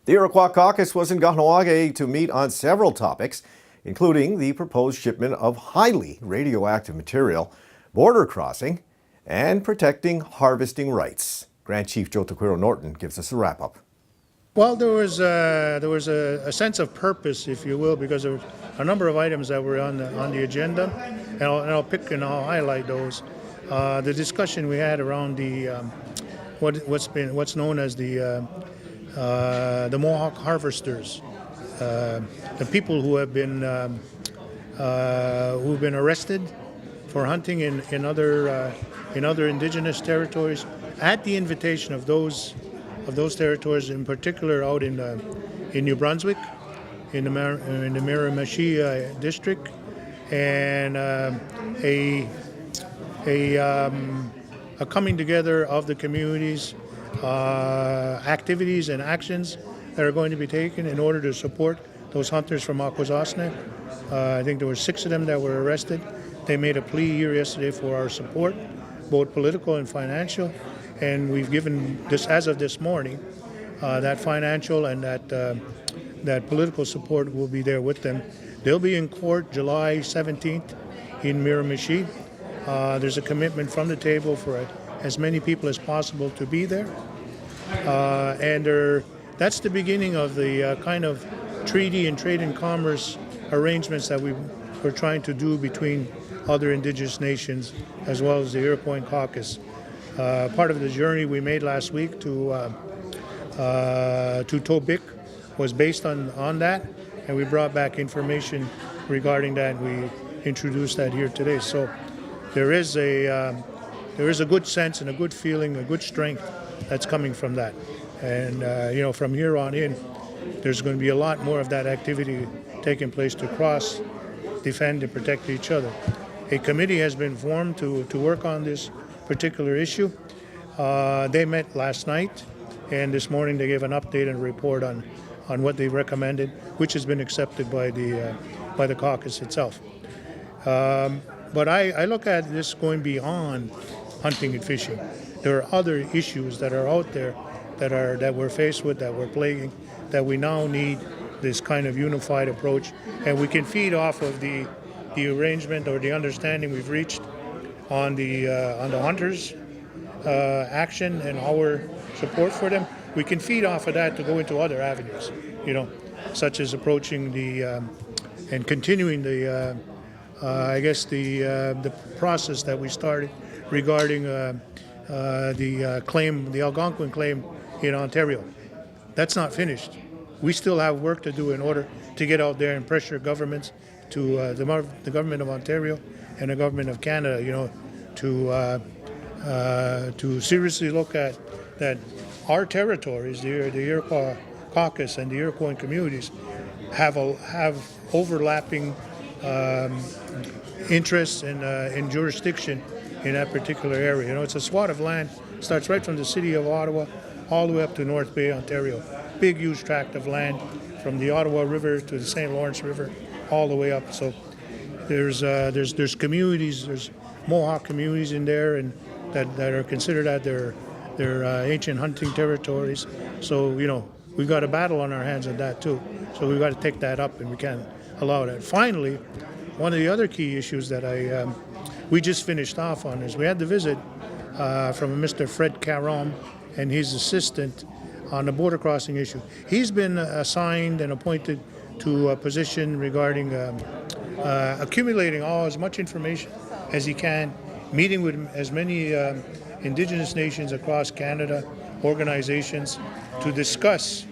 The Iroquois Caucus was in Kahnawà to meet on several topics, including the proposed shipment of highly radioactive material, border crossing, and protecting harvesting rights. Grand Chief Joe Tokwiro Norton gives us a wrap-up. Well, there was a sense of purpose, if you will, because there were a number of items that were on the agenda, and I'll pick and I'll highlight those. The discussion we had around the what's known as the Mohawk harvesters, the people who have been who've been arrested for hunting in other indigenous territories at the invitation of those territories, in particular out in New Brunswick, in the Miramichi district, and a coming together of the communities, activities and actions that are going to be taken in order to support those hunters from Akwesasne. I think there were 6 of them that were arrested. They made a plea here yesterday for our support, both political and financial, and we've given this, as of this morning, that financial and that political support will be there with them. They'll be in court July 17th in Miramichi. There's a commitment from the table for as many people as possible to be there. That's the beginning of the kind of treaty and trade and commerce arrangements that we're trying to do between other indigenous nations as well as the Iroquois Caucus. Part of the journey we made last week to Tobic was based on that, and we brought back information regarding that, and we introduced that here today. So there is a good sense and a good feeling, a good strength that's coming from that. And from here on in, there's going to be a lot more of that activity taking place to cross, defend, and protect each other. A committee has been formed to work on this particular issue. They met last night, and this morning they gave an update and a report on what they recommended, which has been accepted by the caucus itself. But I look at this going beyond hunting and fishing. There are other issues that are out there that we're faced with, that we're plaguing, that we now need this kind of unified approach, and we can feed off of the arrangement or the understanding we've reached on the hunters' action and our support for them. We can feed off of that to go into other avenues, such as approaching and continuing the process that we started regarding the claim, the Algonquin claim in Ontario. That's not finished. We still have work to do in order to get out there and pressure governments, to the government of Ontario and the government of Canada, to seriously look at that our territories, the Iroquois Caucus and the Iroquois communities, have overlapping interests and jurisdiction in that particular area. It's a swath of land, starts right from the city of Ottawa all the way up to North Bay, Ontario. Big, huge tract of land from the Ottawa River to the St. Lawrence River, all the way up. So there's communities, there's Mohawk communities in there, and that are considered at their ancient hunting territories. So we've got a battle on our hands on that too. So we've got to take that up, and we can't allow that. Finally, one of the other key issues that we just finished off on is we had the visit from Mr. Fred Caron and his assistant on the border crossing issue. He's been assigned and appointed to a position regarding accumulating as much information as he can, meeting with as many Indigenous nations across Canada, organizations, to discuss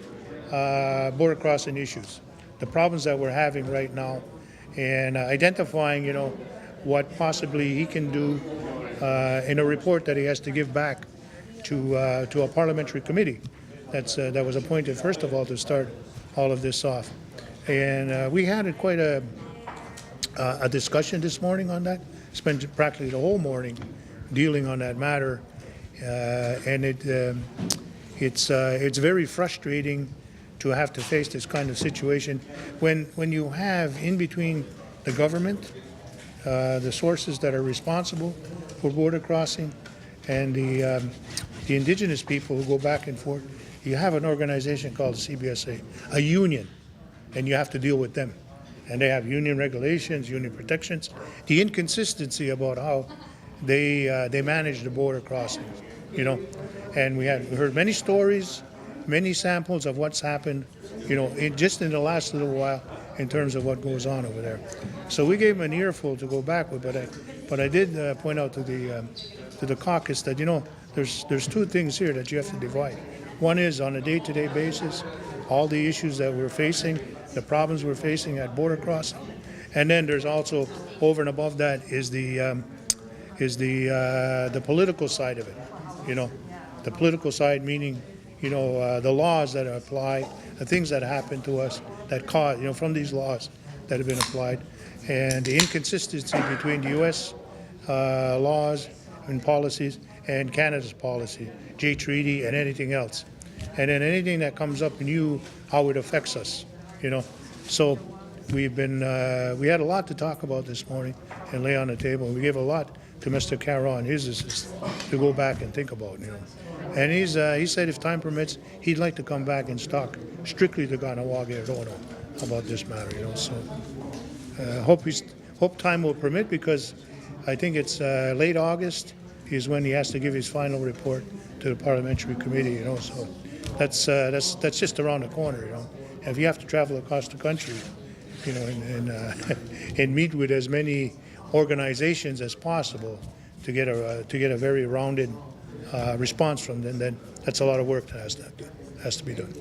border crossing issues, the problems that we're having right now, and identifying, what possibly he can do in a report that he has to give back to a parliamentary committee that was appointed, first of all, to start all of this off. And we had quite a discussion this morning on that. Spent practically the whole morning dealing on that matter, and it's very frustrating to have to face this kind of situation when you have in between the government, the sources that are responsible for border crossing, and the Indigenous people who go back and forth. you have an organization called the CBSA, a union, and you have to deal with them. And they have union regulations, union protections, the inconsistency about how they manage the border crossings, And we heard many stories, many samples of what's happened, just in the last little while in terms of what goes on over there. So we gave them an earful to go back with, but I did point out to the caucus that there's two things here that you have to divide. One is on a day-to-day basis, all the issues that we're facing, the problems we're facing at border crossing, and then there's also over and above that is the political side of it. The political side meaning the laws that are applied, the things that happen to us that cause from these laws that have been applied, and the inconsistency between the U.S. Laws and policies and Canada's policy, J Treaty and anything else. And then anything that comes up new, how it affects us, So we had a lot to talk about this morning and lay on the table. We gave a lot to Mr. Kahnawà and his assistant to go back and think about, And he said if time permits, he'd like to come back and talk strictly to Kahnawake about this matter, So hope time will permit, because I think it's late August is when he has to give his final report to the parliamentary committee, So that's just around the corner, And if you have to travel across the country, and meet with as many organizations as possible to get a very rounded response from them, then that's a lot of work that has to be done.